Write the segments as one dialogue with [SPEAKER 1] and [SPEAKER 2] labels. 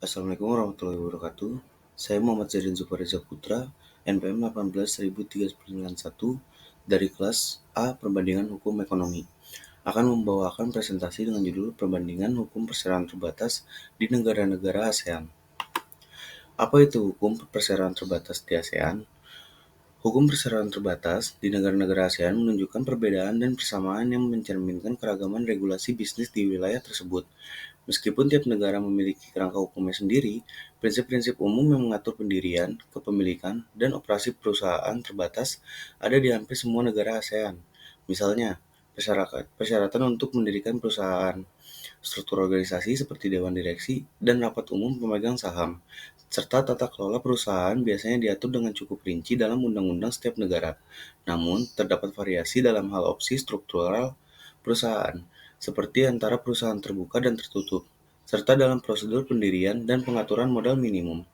[SPEAKER 1] Assalamualaikum warahmatullahi wabarakatuh. Saya Muhammad Zaidin Zupareza Putra, NPM 18.391 dari kelas A Perbandingan Hukum Ekonomi. Akan membawakan presentasi dengan judul Perbandingan Hukum Perseroan Terbatas di Negara-negara ASEAN. Apa itu hukum perseroan terbatas di ASEAN? Hukum perseroan terbatas di negara-negara ASEAN menunjukkan perbedaan dan persamaan yang mencerminkan keragaman regulasi bisnis di wilayah tersebut. Meskipun tiap negara memiliki kerangka hukumnya sendiri, prinsip-prinsip umum yang mengatur pendirian, kepemilikan, dan operasi perusahaan terbatas ada di hampir semua negara ASEAN. Misalnya, persyaratan untuk mendirikan perusahaan, struktur organisasi seperti dewan direksi dan rapat umum pemegang saham, serta tata kelola perusahaan biasanya diatur dengan cukup rinci dalam undang-undang setiap negara. Namun, terdapat variasi dalam hal opsi struktural perusahaan, seperti antara perusahaan terbuka dan tertutup, serta dalam prosedur pendirian dan pengaturan modal minimum.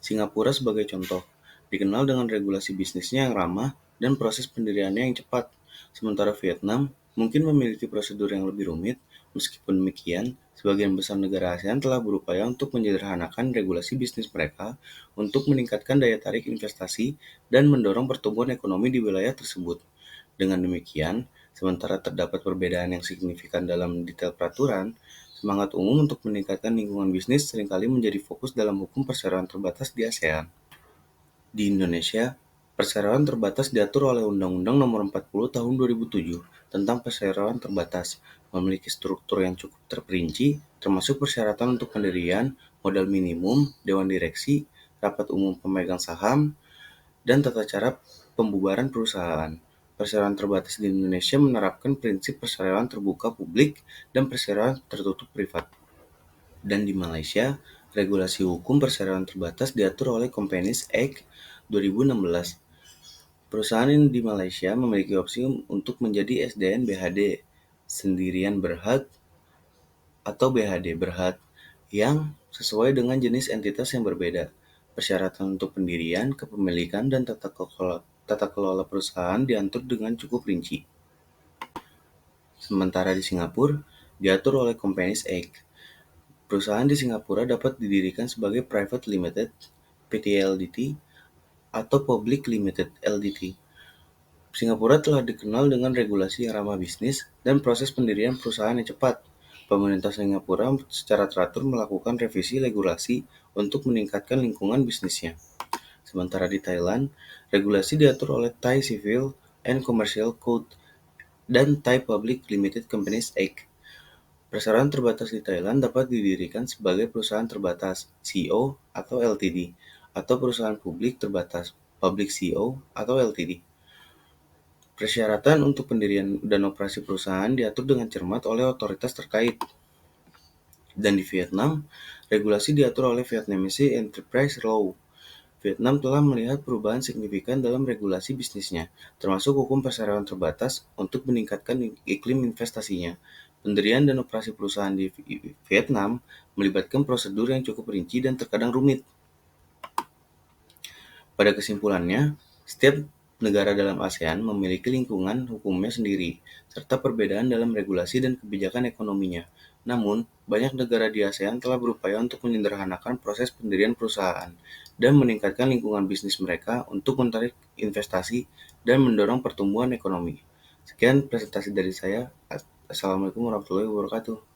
[SPEAKER 1] Singapura sebagai contoh, dikenal dengan regulasi bisnisnya yang ramah dan proses pendiriannya yang cepat, sementara Vietnam mungkin memiliki prosedur yang lebih rumit. Meskipun demikian, sebagian besar negara ASEAN telah berupaya untuk menyederhanakan regulasi bisnis mereka untuk meningkatkan daya tarik investasi dan mendorong pertumbuhan ekonomi di wilayah tersebut. Dengan demikian, sementara terdapat perbedaan yang signifikan dalam detail peraturan, semangat umum untuk meningkatkan lingkungan bisnis seringkali menjadi fokus dalam hukum perseroan terbatas di ASEAN. Di Indonesia, perseroan terbatas diatur oleh Undang-Undang Nomor 40 Tahun 2007 tentang perseroan terbatas, memiliki struktur yang cukup terperinci, termasuk persyaratan untuk pendirian, modal minimum, dewan direksi, rapat umum pemegang saham, dan tata cara pembubaran perusahaan. Perseroan terbatas di Indonesia menerapkan prinsip perseroan terbuka publik dan perseroan tertutup privat. Dan di Malaysia, regulasi hukum perseroan terbatas diatur oleh Companies Act 2016. Perusahaan di Malaysia memiliki opsi untuk menjadi SDN BHD, sendirian berhad, atau BHD berhad, yang sesuai dengan jenis entitas yang berbeda. Persyaratan untuk pendirian, kepemilikan, dan tata kelola perusahaan diatur dengan cukup rinci. Sementara di Singapura, diatur oleh Companies Act. Perusahaan di Singapura dapat didirikan sebagai Private Limited, PT Ldt, atau Public Limited, LDT. Singapura telah dikenal dengan regulasi yang ramah bisnis dan proses pendirian perusahaan yang cepat. Pemerintah Singapura secara teratur melakukan revisi regulasi untuk meningkatkan lingkungan bisnisnya. Sementara di Thailand, regulasi diatur oleh Thai Civil and Commercial Code dan Thai Public Limited Companies Act. Perseroan terbatas di Thailand dapat didirikan sebagai perusahaan terbatas (CO) atau Ltd, atau perusahaan publik terbatas (Public CO) atau Ltd. Persyaratan untuk pendirian dan operasi perusahaan diatur dengan cermat oleh otoritas terkait. Dan di Vietnam, regulasi diatur oleh Vietnamese Enterprise Law. Vietnam telah melihat perubahan signifikan dalam regulasi bisnisnya, termasuk hukum perseroan terbatas untuk meningkatkan iklim investasinya. Pendirian dan operasi perusahaan di Vietnam melibatkan prosedur yang cukup rinci dan terkadang rumit. Pada kesimpulannya, setiap negara dalam ASEAN memiliki lingkungan hukumnya sendiri, serta perbedaan dalam regulasi dan kebijakan ekonominya. Namun, banyak negara di ASEAN telah berupaya untuk menyederhanakan proses pendirian perusahaan dan meningkatkan lingkungan bisnis mereka untuk menarik investasi dan mendorong pertumbuhan ekonomi. Sekian presentasi dari saya. Assalamualaikum warahmatullahi wabarakatuh.